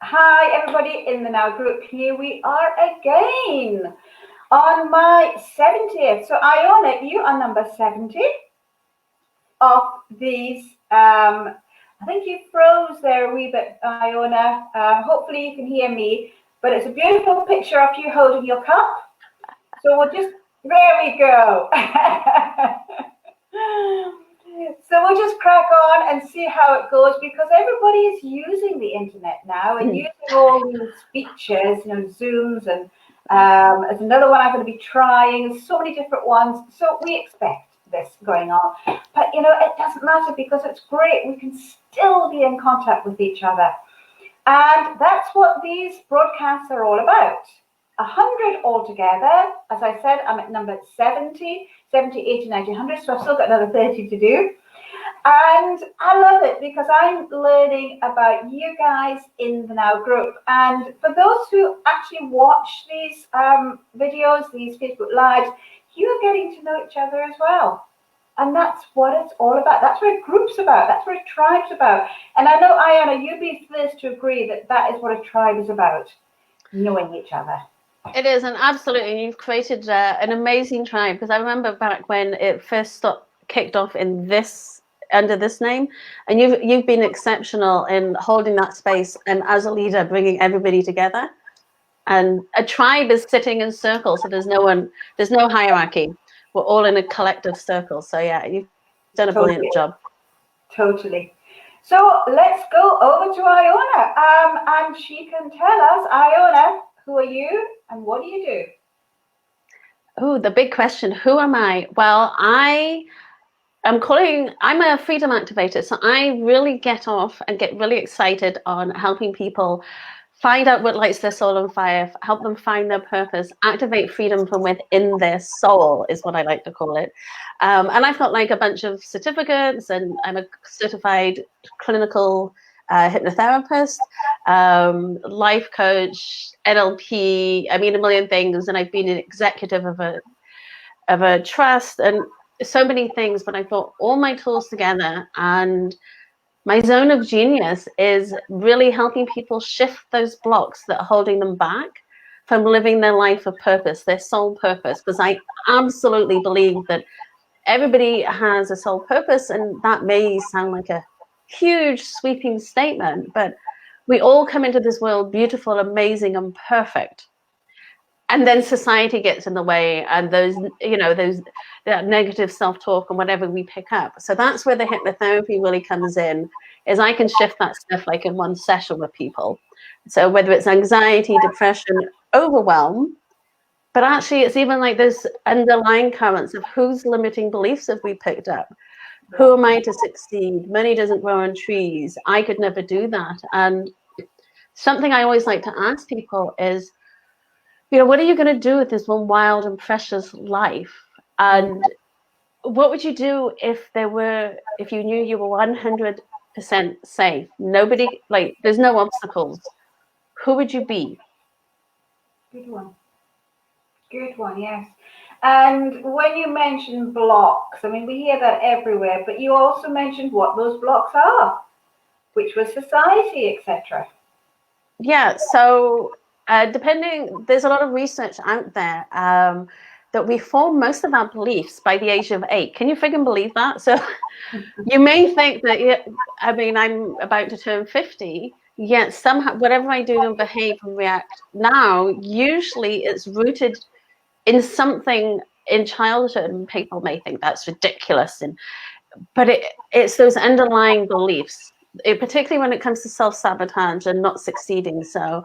Hi, everybody in the Now group. Here we are again on my 70th. So, Iona, you are number 70 of these. I think you froze there a wee bit, Iona. Hopefully, you can hear me. But it's a beautiful picture of you holding your cup. So, there we go. So we'll just crack on and see how it goes, because everybody is using the internet now and using all these features, Zooms, and there's another one I'm going to be trying, so many different ones. So we expect this going on. But, it doesn't matter, because it's great. We can still be in contact with each other. And that's what these broadcasts are all about. 100 altogether. As I said, I'm at number 70, 80, 90, 100, so I've still got another 30 to do. And I love it, because I'm learning about you guys in the Now group. And for those who actually watch these videos, these Facebook Lives, you are getting to know each other as well. And that's what it's all about. That's what a group's about. That's what a tribe's about. And I know, Iona, you'd be first to agree that that is what a tribe is about, knowing each other. It is, and absolutely, you've created an amazing tribe, because I remember back when it first kicked off under this name, and you've been exceptional in holding that space and as a leader bringing everybody together. And a tribe is sitting in circles, so there's no hierarchy. We're all in a collective circle. So yeah, you've done a brilliant job. Totally. So let's go over to Iona, and she can tell us, Iona, who are you and what do you do? Oh, the big question. Who am I? Well, I'm a freedom activator. So I really get off and get really excited on helping people find out what lights their soul on fire, help them find their purpose, activate freedom from within their soul is what I like to call it. And I've got like a bunch of certificates, and I'm a certified clinical hypnotherapist, life coach, NLP, I mean, a million things. And I've been an executive of a trust and so many things, but I brought all my tools together, and my zone of genius is really helping people shift those blocks that are holding them back from living their life of purpose, their soul purpose, because I absolutely believe that everybody has a soul purpose, and that may sound like a huge sweeping statement, but we all come into this world beautiful, amazing, and perfect. And then society gets in the way, and that negative self-talk and whatever we pick up. So that's where the hypnotherapy really comes in, is I can shift that stuff like in one session with people. So whether it's anxiety, depression, overwhelm, but actually it's even like those underlying currents of whose limiting beliefs have we picked up? Who am I to succeed? Money doesn't grow on trees. I could never do that. And something I always like to ask people is, what are you going to do with this one wild and precious life? And what would you do if you knew you were 100% safe? Nobody, there's no obstacles. Who would you be? Good one, yes. And when you mention blocks, I mean, we hear that everywhere, but you also mentioned what those blocks are, which was society, etc. Yeah, so there's a lot of research out there that we form most of our beliefs by the age of 8. Can you friggin' believe that? So you may think that, I'm about to turn 50, yet somehow whatever I do and behave and react now, usually it's rooted in something in childhood, and people may think that's ridiculous, but it's those underlying beliefs, particularly when it comes to self-sabotage and not succeeding. So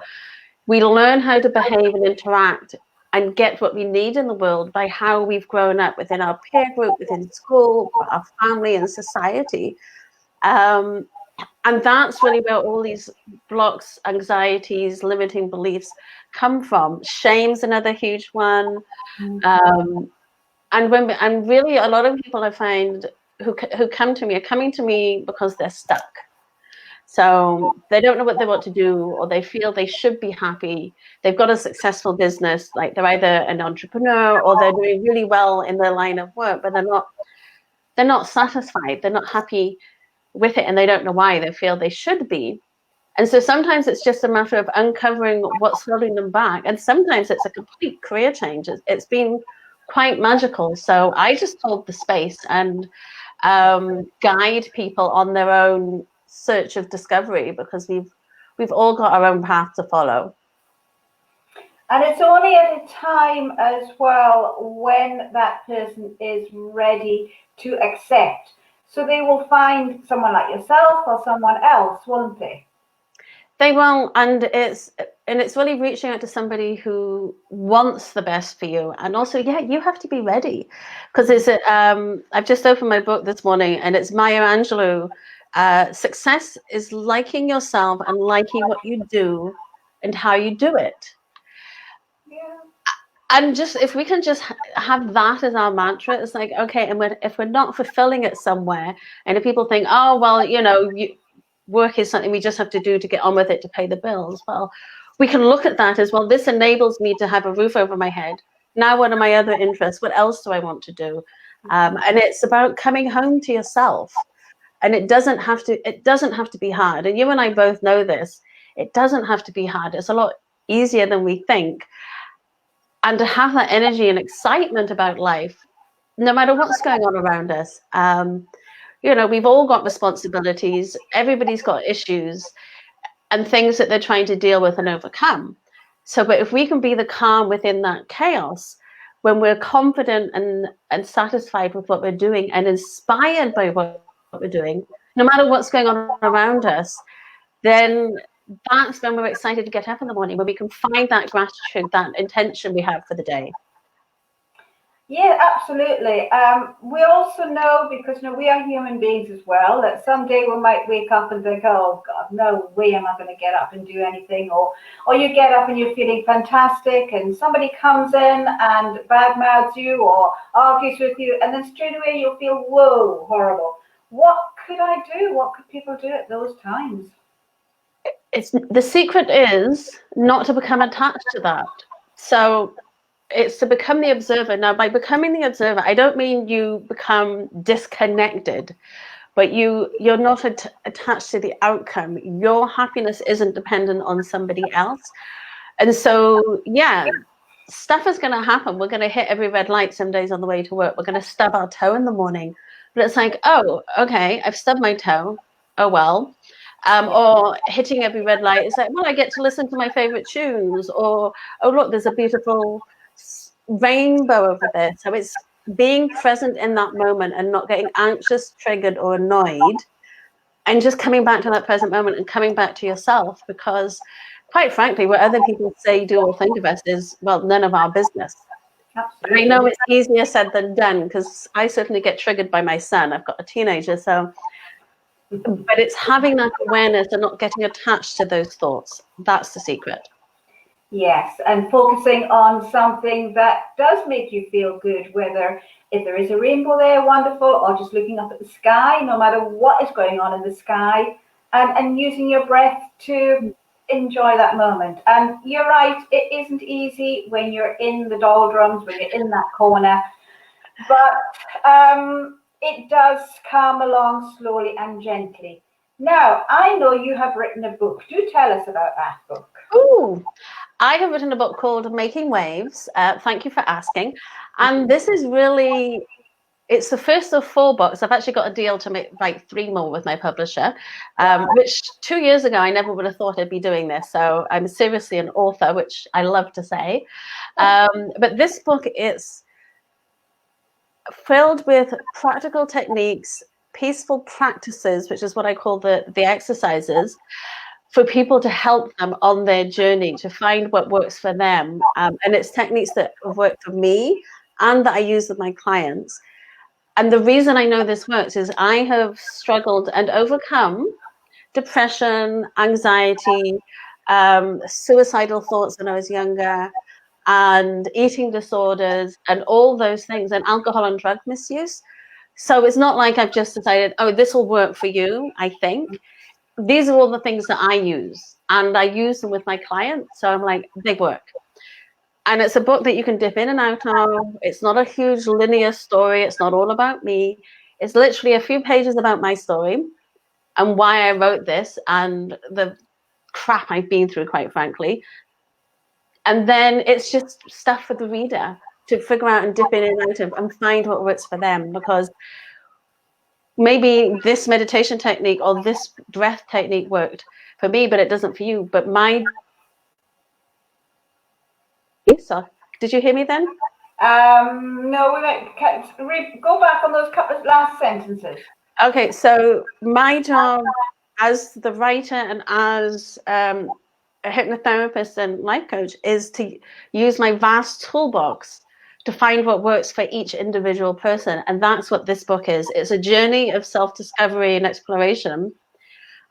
we learn how to behave and interact and get what we need in the world by how we've grown up within our peer group, within school, our family and society. And that's really where all these blocks, anxieties, limiting beliefs come from. Shame's another huge one. And really a lot of people I find who come to me are coming to me because they're stuck. So they don't know what they want to do, or they feel they should be happy. They've got a successful business, like they're either an entrepreneur or they're doing really well in their line of work, but they're not satisfied. They're not happy with it, and they don't know why. They feel they should be. And so sometimes it's just a matter of uncovering what's holding them back. And sometimes it's a complete career change. It's been quite magical. So I just hold the space and guide people on their own search of discovery, because we've all got our own path to follow. And it's only at a time as well when that person is ready to accept. So they will find someone like yourself or someone else, won't they? They will, and it's really reaching out to somebody who wants the best for you. And also, yeah, you have to be ready, because I've just opened my book this morning, and it's Maya Angelou. Success is liking yourself and liking what you do and how you do it. Yeah. And just if we can just have that as our mantra, it's like, okay, and if we're not fulfilling it somewhere, and if people think, oh, well, work is something we just have to do to get on with it to pay the bills. Well, we can look at that as, well, this enables me to have a roof over my head. Now, what are my other interests? What else do I want to do? And it's about coming home to yourself. And it doesn't have to be hard. And you and I both know this. It doesn't have to be hard. It's a lot easier than we think. And to have that energy and excitement about life, no matter what's going on around us. We've all got responsibilities. Everybody's got issues and things that they're trying to deal with and overcome. So, but if we can be the calm within that chaos, when we're confident and satisfied with what we're doing and inspired by what we're doing, no matter what's going on around us, then that's when we're excited to get up in the morning, when we can find that gratitude, that intention we have for the day. Yeah, absolutely. We also know, because we are human beings as well, that someday we might wake up and think, oh God, no way am I going to get up and do anything. Or you get up and you're feeling fantastic and somebody comes in and badmouths you or argues with you, and then straight away you'll feel, whoa, horrible. What could I do? What could people do at those times? The secret is not to become attached to that. So it's to become the observer. Now, by becoming the observer, I don't mean you become disconnected, but you're not attached to the outcome. Your happiness isn't dependent on somebody else. And so, yeah, stuff is going to happen. We're going to hit every red light some days on the way to work. We're going to stub our toe in the morning. But it's like, oh, okay, I've stubbed my toe. Oh, well. Or hitting every red light. It's like, well, I get to listen to my favorite tunes. Or, oh, look, there's a beautiful rainbow over there. So it's being present in that moment and not getting anxious, triggered, or annoyed, and just coming back to that present moment and coming back to yourself. Because quite frankly, what other people say, do, or think of us is, well, none of our business. Absolutely. I know it's easier said than done, because I certainly get triggered by my son. I've got a teenager, so but it's having that awareness and not getting attached to those thoughts. That's the secret. Yes, and focusing on something that does make you feel good, whether if there is a rainbow there, wonderful, or just looking up at the sky, no matter what is going on in the sky, and using your breath to enjoy that moment. And you're right, it isn't easy when you're in the doldrums, when you're in that corner, but it does come along slowly and gently. Now, I know you have written a book. Do tell us about that book. Ooh, I have written a book called Making Waves. Thank you for asking. And this is really, it's the first of 4 books. I've actually got a deal to write 3 more with my publisher, which 2 years ago, I never would have thought I'd be doing this. So I'm seriously an author, which I love to say. But this book is filled with practical techniques, peaceful practices, which is what I call the exercises, for people to help them on their journey to find what works for them. And it's techniques that have worked for me and that I use with my clients. And the reason I know this works is I have struggled and overcome depression, anxiety, suicidal thoughts when I was younger, and eating disorders and all those things, and alcohol and drug misuse. So it's not like I've just decided, oh, this will work for you, I think. These are all the things that I use, and I use them with my clients. So I'm like, they work. And it's a book that you can dip in and out of. It's not a huge linear story. It's not all about me. It's literally a few pages about my story and why I wrote this, and the crap I've been through, quite frankly. And then it's just stuff for the reader to figure out and dip in and out of and find what works for them, because maybe this meditation technique or this breath technique worked for me, but it doesn't for you. But so did you hear me then? No, go back on those couple of last sentences. Okay, so my job as the writer and as a hypnotherapist and life coach is to use my vast toolbox to find what works for each individual person. And that's what this book is. It's a journey of self-discovery and exploration.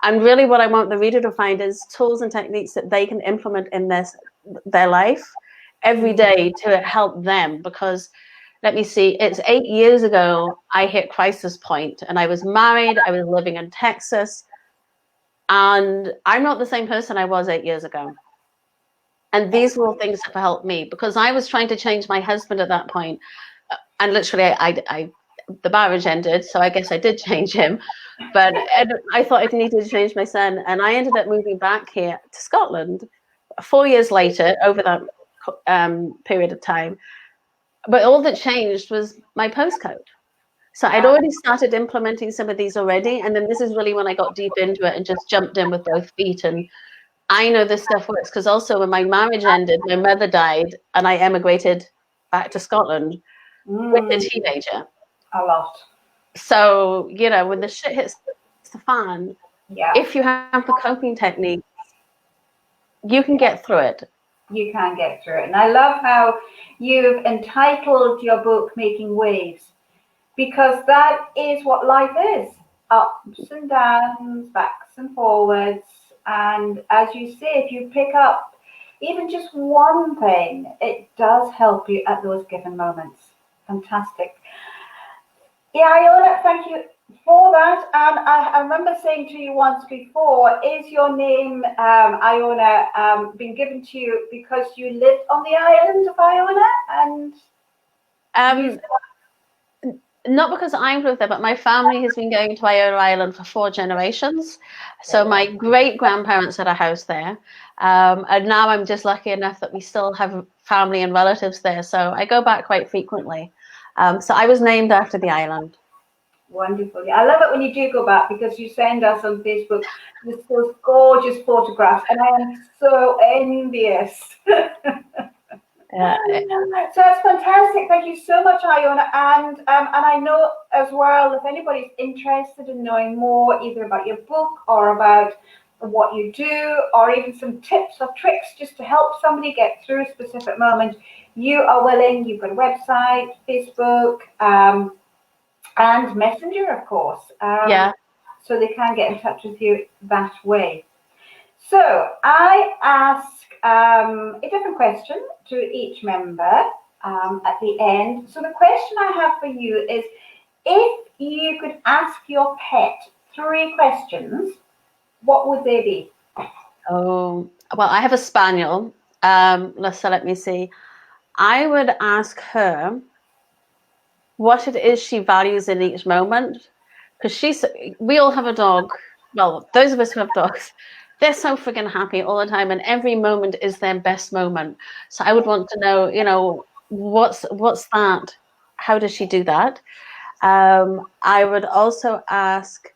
And really what I want the reader to find is tools and techniques that they can implement in their life every day to help them. Because let me see, it's 8 years ago I hit crisis point, and I was married, I was living in Texas, and I'm not the same person I was 8 years ago. And these were all things that helped me, because I was trying to change my husband at that point, and literally the marriage ended, so I guess I did change him. But I thought I needed to change my son, and I ended up moving back here to Scotland 4 years later over that period of time. But all that changed was my postcode. So I'd already started implementing some of these already, and then this is really when I got deep into it and just jumped in with both feet. And I know this stuff works because also when my marriage ended, my mother died, and I emigrated back to Scotland with a teenager. A lot. So, you know, when the shit hits the fan, if you have the coping techniques, you can get through it. You can get through it. And I love how you've entitled your book Making Waves, because that is what life is. Ups and downs, backs and forwards. And as you say, if you pick up even just one thing, it does help you at those given moments. Fantastic. Yeah, Iona, thank you for that. And I remember saying to you once before, is your name, Iona, been given to you because you lived on the island of Iona? And not because I've lived there, but my family has been going to Iona Island for 4 generations. So my great-grandparents had a house there. And now I'm just lucky enough that we still have family and relatives there. So I go back quite frequently. So I was named after the island. Wonderful. I love it when you do go back, because you send us on Facebook those gorgeous photographs, and I am so envious. Yeah. So it's fantastic. Thank you so much, Iona. And I know as well, if anybody's interested in knowing more, either about your book or about what you do, or even some tips or tricks just to help somebody get through a specific moment, you are willing. You've got a website, Facebook, and Messenger, of course. So they can get in touch with you that way. So I ask a different question to each member at the end. So the question I have for you is, if you could ask your pet 3 questions, what would they be? Oh, well, I have a spaniel. So let me see. I would ask her what it is she values in each moment, because we all have a dog. Well, those of us who have dogs, they're so freaking happy all the time, and every moment is their best moment. So I would want to know, you know, what's that? How does she do that? I would also ask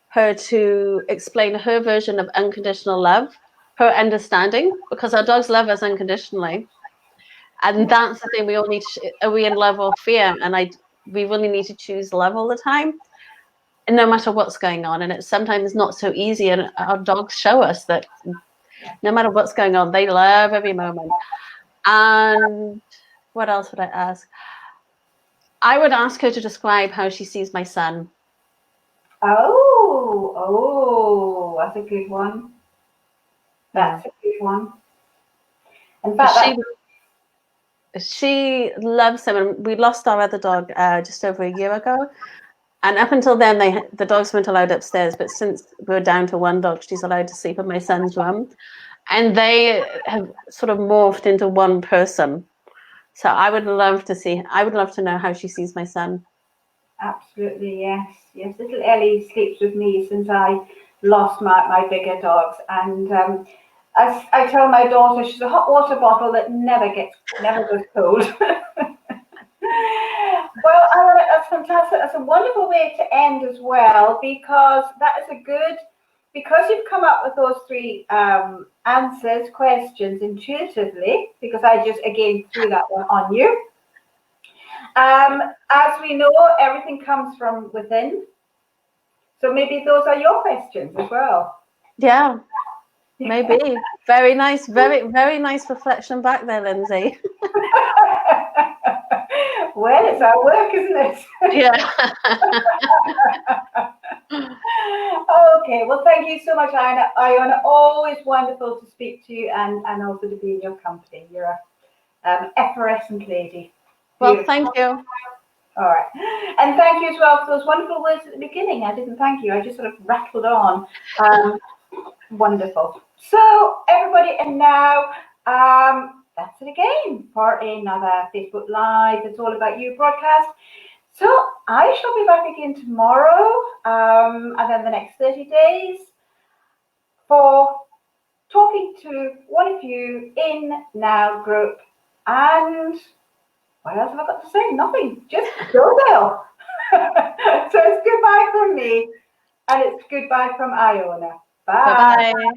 her to explain her version of unconditional love, her understanding, because our dogs love us unconditionally. And that's the thing, we all need to, are we in love or fear? And we really need to choose love all the time, and no matter what's going on. And it's sometimes not so easy, and our dogs show us that no matter what's going on, they love every moment. And what else would I ask? I would ask her to describe how she sees my son. Oh, that's a good one. That's a good one. In fact, she loves him, and we lost our other dog just over a year ago. And up until then, the dogs weren't allowed upstairs. But since we're down to 1 dog, she's allowed to sleep in my son's room. And they have sort of morphed into one person. So I would love to know how she sees my son. Absolutely, yes. Little Ellie sleeps with me since I lost my bigger dogs. And I tell my daughter, she's a hot water bottle that never goes cold. Well, Alan, that's fantastic. That's a wonderful way to end as well, because because you've come up with those three questions intuitively, because I just again threw that one on you. As we know, everything comes from within. So maybe those are your questions as well. Yeah, maybe. Very nice, very nice reflection back there, Lindsay. Well, it's our work, isn't it? Yeah. Okay, well, thank you so much, Iona. Always wonderful to speak to you and also to be in your company. You're an effervescent lady. Well, thank you. All right. And thank you as well for those wonderful words at the beginning. I didn't thank you. I just sort of rattled on. Wonderful. So, everybody, and now that's it again for another Facebook Live. It's all about you broadcast. So, I shall be back again tomorrow and then the next 30 days for talking to one of you in Now group. And what else have I got to say? Nothing. Just go Bill. So it's goodbye from me, and it's goodbye from Iona. Bye. Bye-bye.